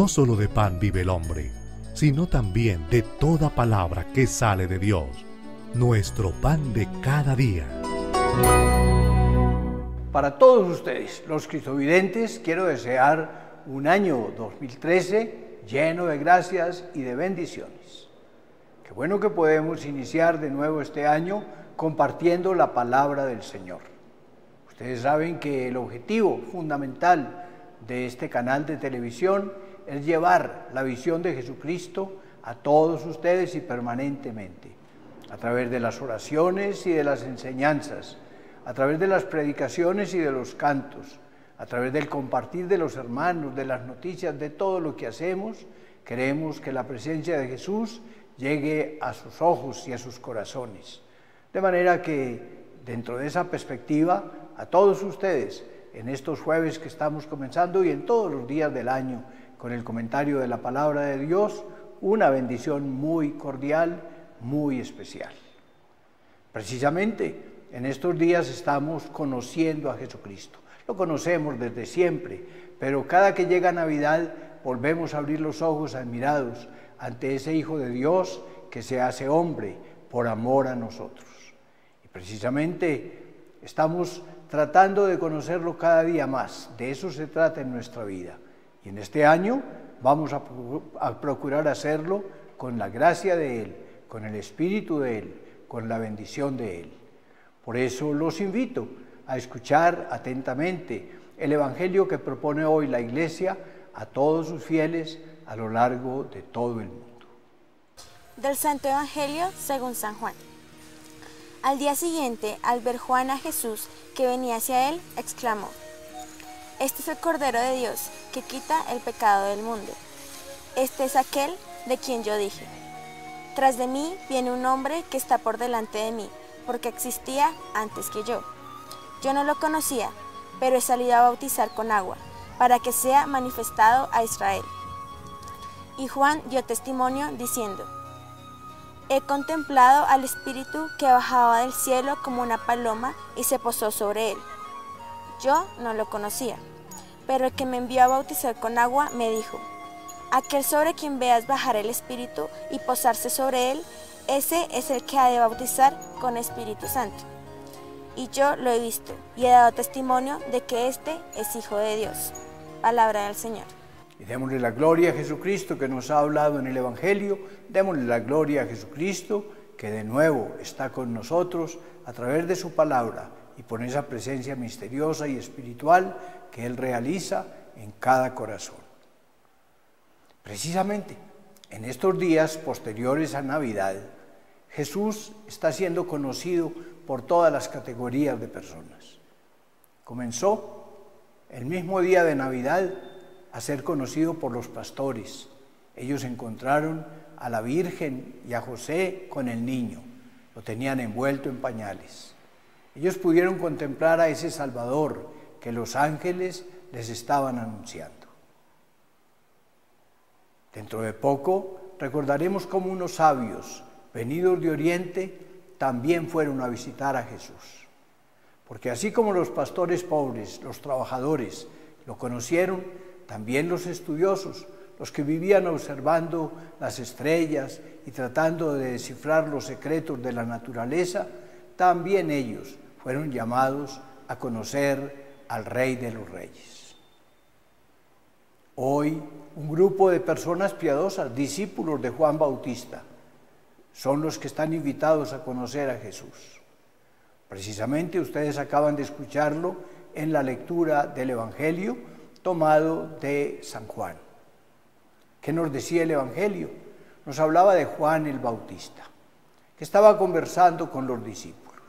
No solo de pan vive el hombre, sino también de toda palabra que sale de Dios, nuestro pan de cada día. Para todos ustedes, los cristovidentes, quiero desear un año 2013 lleno de gracias y de bendiciones. Qué bueno que podemos iniciar de nuevo este año compartiendo la palabra del Señor. Ustedes saben que el objetivo fundamental de este canal de televisión es llevar la visión de Jesucristo a todos ustedes y permanentemente, a través de las oraciones y de las enseñanzas, a través de las predicaciones y de los cantos, a través del compartir de los hermanos, de las noticias, de todo lo que hacemos. Queremos que la presencia de Jesús llegue a sus ojos y a sus corazones. De manera que, dentro de esa perspectiva, a todos ustedes, en estos jueves que estamos comenzando y en todos los días del año, con el comentario de la palabra de Dios, una bendición muy cordial, muy especial. Precisamente en estos días estamos conociendo a Jesucristo. Lo conocemos desde siempre, pero cada que llega Navidad volvemos a abrir los ojos admirados ante ese Hijo de Dios que se hace hombre por amor a nosotros. Y precisamente estamos tratando de conocerlo cada día más. De eso se trata en nuestra vida. Y en este año vamos a procurar hacerlo con la gracia de Él, con el Espíritu de Él, con la bendición de Él. Por eso los invito a escuchar atentamente el Evangelio que propone hoy la Iglesia a todos sus fieles a lo largo de todo el mundo. Del Santo Evangelio según San Juan. Al día siguiente, al ver Juan a Jesús que venía hacia él, exclamó: «Este es el Cordero de Dios que quita el pecado del mundo. Este es aquel de quien yo dije: tras de mí viene un hombre que está por delante de mí, porque existía antes que yo. Yo no lo conocía, pero he salido a bautizar con agua, para que sea manifestado a Israel». Y Juan dio testimonio diciendo: «He contemplado al Espíritu que bajaba del cielo como una paloma y se posó sobre él. Yo no lo conocía, pero el que me envió a bautizar con agua me dijo: aquel sobre quien veas bajar el Espíritu y posarse sobre él, ese es el que ha de bautizar con Espíritu Santo. Y yo lo he visto y he dado testimonio de que este es Hijo de Dios». Palabra del Señor. Y démosle la gloria a Jesucristo que nos ha hablado en el Evangelio. Démosle la gloria a Jesucristo que de nuevo está con nosotros a través de su palabra y por esa presencia misteriosa y espiritual que Él realiza en cada corazón. Precisamente en estos días posteriores a Navidad, Jesús está siendo conocido por todas las categorías de personas. Comenzó el mismo día de Navidad a ser conocido por los pastores. Ellos encontraron a la Virgen y a José con el niño, lo tenían envuelto en pañales. Ellos pudieron contemplar a ese Salvador que los ángeles les estaban anunciando. Dentro de poco recordaremos cómo unos sabios venidos de Oriente también fueron a visitar a Jesús. Porque así como los pastores pobres, los trabajadores, lo conocieron, también los estudiosos, los que vivían observando las estrellas y tratando de descifrar los secretos de la naturaleza, también ellos fueron llamados a conocer al Rey de los Reyes. Hoy, un grupo de personas piadosas, discípulos de Juan Bautista, son los que están invitados a conocer a Jesús. Precisamente ustedes acaban de escucharlo en la lectura del Evangelio tomado de San Juan. ¿Qué nos decía el Evangelio? Nos hablaba de Juan el Bautista, que estaba conversando con los discípulos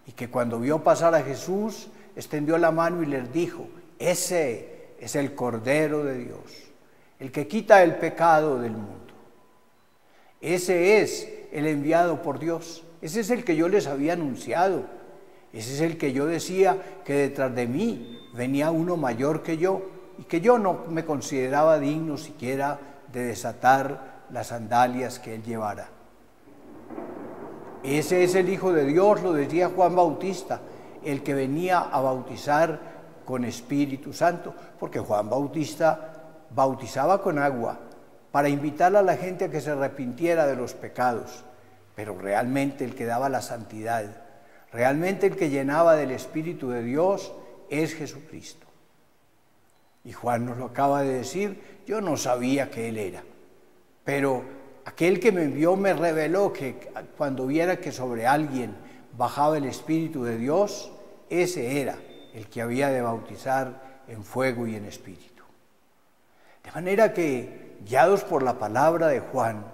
y que cuando vio pasar a Jesús, extendió la mano y les dijo: ese es el Cordero de Dios, el que quita el pecado del mundo. Ese es el enviado por Dios, ese es el que yo les había anunciado, ese es el que yo decía que detrás de mí venía uno mayor que yo y que yo no me consideraba digno siquiera de desatar las sandalias que él llevara. Ese es el Hijo de Dios, lo decía Juan Bautista, el que venía a bautizar con Espíritu Santo, porque Juan Bautista bautizaba con agua para invitar a la gente a que se arrepintiera de los pecados, pero realmente el que daba la santidad, realmente el que llenaba del Espíritu de Dios es Jesucristo. Y Juan nos lo acaba de decir, yo no sabía que Él era, pero aquel que me envió me reveló que cuando viera que sobre alguien bajaba el Espíritu de Dios, ese era el que había de bautizar en fuego y en Espíritu. De manera que, guiados por la palabra de Juan,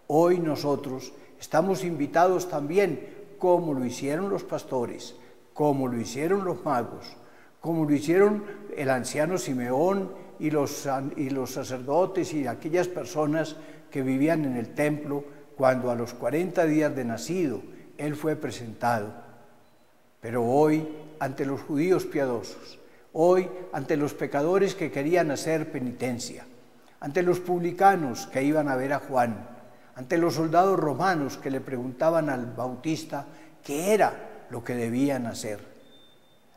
hoy nosotros estamos invitados también, como lo hicieron los pastores, como lo hicieron los magos, como lo hicieron el anciano Simeón y los sacerdotes y aquellas personas que vivían en el templo cuando a los 40 días de nacido Él fue presentado. Pero hoy, ante los judíos piadosos, hoy ante los pecadores que querían hacer penitencia, ante los publicanos que iban a ver a Juan, ante los soldados romanos que le preguntaban al Bautista qué era lo que debían hacer,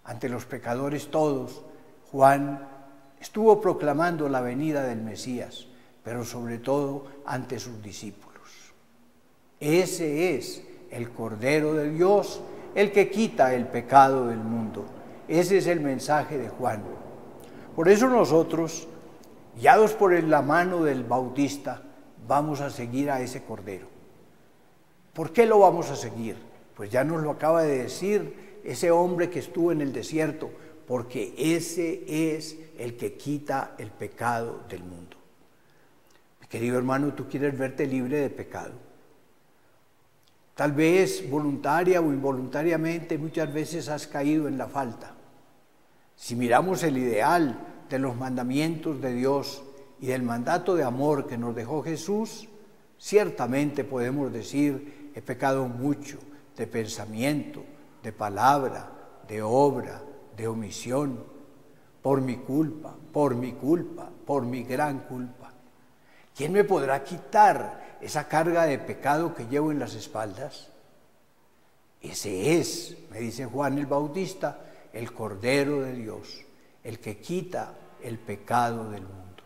ante los pecadores todos, Juan estuvo proclamando la venida del Mesías, pero sobre todo ante sus discípulos. Ese es el Cordero de Dios, el que quita el pecado del mundo. Ese es el mensaje de Juan. Por eso nosotros, guiados por la mano del Bautista, vamos a seguir a ese Cordero. ¿Por qué lo vamos a seguir? Pues ya nos lo acaba de decir ese hombre que estuvo en el desierto, porque ese es el que quita el pecado del mundo. Mi querido hermano, ¿tú quieres verte libre de pecado? Tal vez voluntaria o involuntariamente muchas veces has caído en la falta. Si miramos el ideal de los mandamientos de Dios y del mandato de amor que nos dejó Jesús, ciertamente podemos decir, he pecado mucho de pensamiento, de palabra, de obra, de omisión, por mi culpa, por mi gran culpa. ¿Quién me podrá quitar esa carga de pecado que llevo en las espaldas? Ese es, me dice Juan el Bautista, el Cordero de Dios, el que quita el pecado del mundo.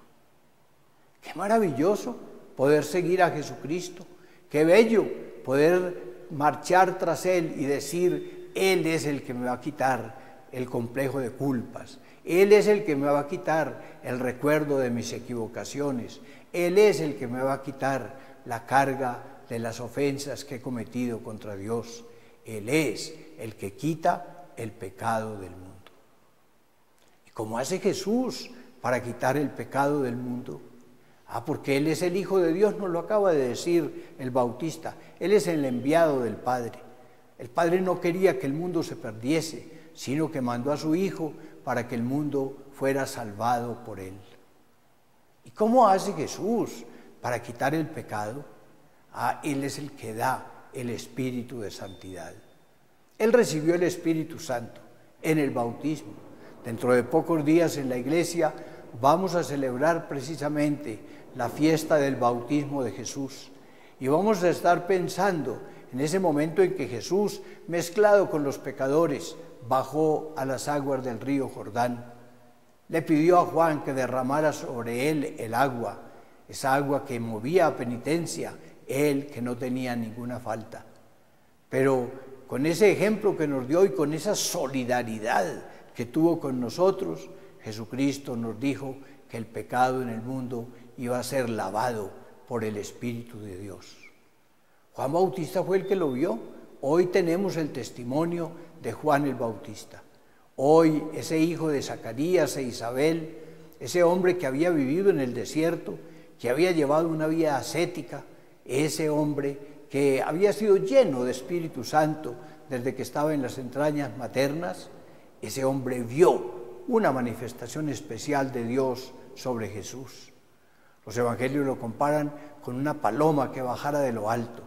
Qué maravilloso poder seguir a Jesucristo, qué bello poder marchar tras Él y decir, Él es el que me va a quitar el complejo de culpas, Él es el que me va a quitar el recuerdo de mis equivocaciones, Él es el que me va a quitar la carga de las ofensas que he cometido contra Dios, Él es el que quita el pecado del mundo. ¿Y cómo hace Jesús para quitar el pecado del mundo? Porque Él es el Hijo de Dios, nos lo acaba de decir el Bautista, Él es el enviado del Padre. El Padre no quería que el mundo se perdiese, sino que mandó a su Hijo para que el mundo fuera salvado por Él. ¿Y cómo hace Jesús para quitar el pecado? Él es el que da el Espíritu de santidad. Él recibió el Espíritu Santo en el bautismo. Dentro de pocos días en la iglesia vamos a celebrar precisamente la fiesta del bautismo de Jesús. Y vamos a estar pensando en ese momento en que Jesús, mezclado con los pecadores, bajó a las aguas del río Jordán. Le pidió a Juan que derramara sobre él el agua, esa agua que movía a penitencia, él que no tenía ninguna falta. Pero con ese ejemplo que nos dio y con esa solidaridad que tuvo con nosotros, Jesucristo nos dijo que el pecado en el mundo iba a ser lavado por el Espíritu de Dios. Juan Bautista fue el que lo vio. Hoy tenemos el testimonio de Juan el Bautista. Hoy ese hijo de Zacarías e Isabel, ese hombre que había vivido en el desierto, que había llevado una vida ascética, ese hombre que había sido lleno de Espíritu Santo desde que estaba en las entrañas maternas, ese hombre vio una manifestación especial de Dios sobre Jesús. Los evangelios lo comparan con una paloma que bajara de lo alto.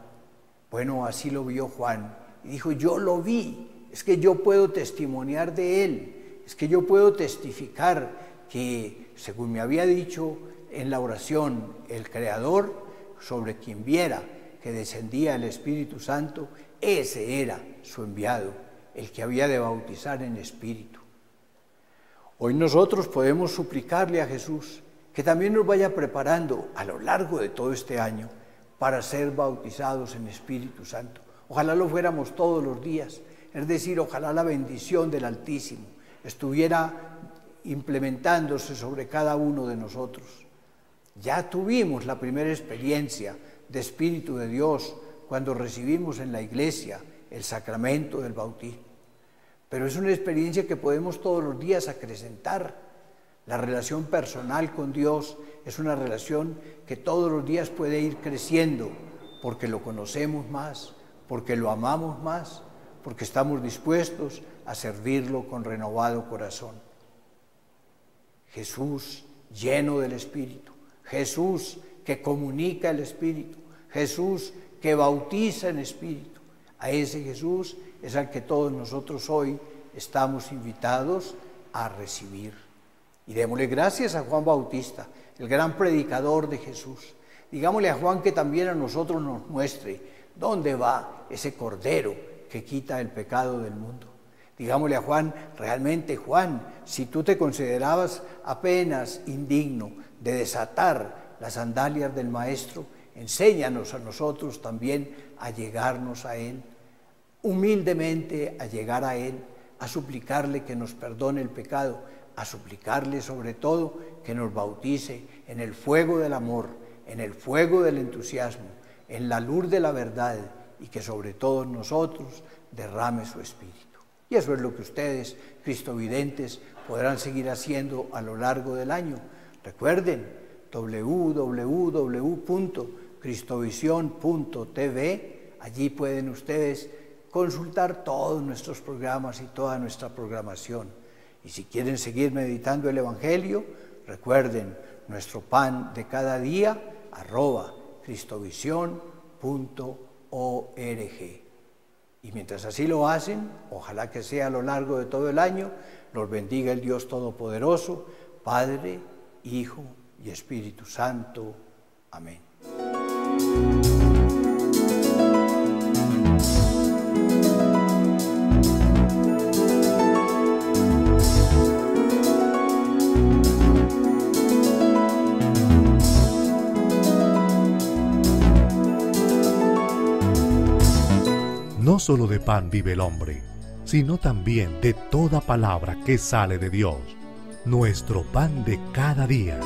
Bueno, así lo vio Juan y dijo, yo lo vi, es que yo puedo testimoniar de él, es que yo puedo testificar que, según me había dicho en la oración el Creador, sobre quien viera que descendía el Espíritu Santo, ese era su enviado, el que había de bautizar en Espíritu. Hoy nosotros podemos suplicarle a Jesús que también nos vaya preparando a lo largo de todo este año para ser bautizados en Espíritu Santo. Ojalá lo fuéramos todos los días, es decir, ojalá la bendición del Altísimo estuviera implementándose sobre cada uno de nosotros. Ya tuvimos la primera experiencia de Espíritu de Dios cuando recibimos en la iglesia el sacramento del bautismo, pero es una experiencia que podemos todos los días acrecentar. La relación personal con Dios es una relación que todos los días puede ir creciendo porque lo conocemos más, porque lo amamos más, porque estamos dispuestos a servirlo con renovado corazón. Jesús lleno del Espíritu, Jesús que comunica el Espíritu, Jesús que bautiza en Espíritu. A ese Jesús es al que todos nosotros hoy estamos invitados a recibir. Y démosle gracias a Juan Bautista, el gran predicador de Jesús. Digámosle a Juan que también a nosotros nos muestre dónde va ese Cordero que quita el pecado del mundo. Digámosle a Juan, realmente Juan, si tú te considerabas apenas indigno de desatar las sandalias del Maestro, enséñanos a nosotros también a llegarnos a Él, humildemente a llegar a Él, a suplicarle que nos perdone el pecado, a suplicarle sobre todo que nos bautice en el fuego del amor, en el fuego del entusiasmo, en la luz de la verdad y que sobre todos nosotros derrame su Espíritu. Y eso es lo que ustedes, cristovidentes, podrán seguir haciendo a lo largo del año. Recuerden, www.cristovision.tv, allí pueden ustedes consultar todos nuestros programas y toda nuestra programación. Y si quieren seguir meditando el Evangelio, recuerden nuestro pan de cada día, @cristovision.org. Y mientras así lo hacen, ojalá que sea a lo largo de todo el año, los bendiga el Dios Todopoderoso, Padre, Hijo y Espíritu Santo. Amén. No solo de pan vive el hombre, sino también de toda palabra que sale de Dios, nuestro pan de cada día.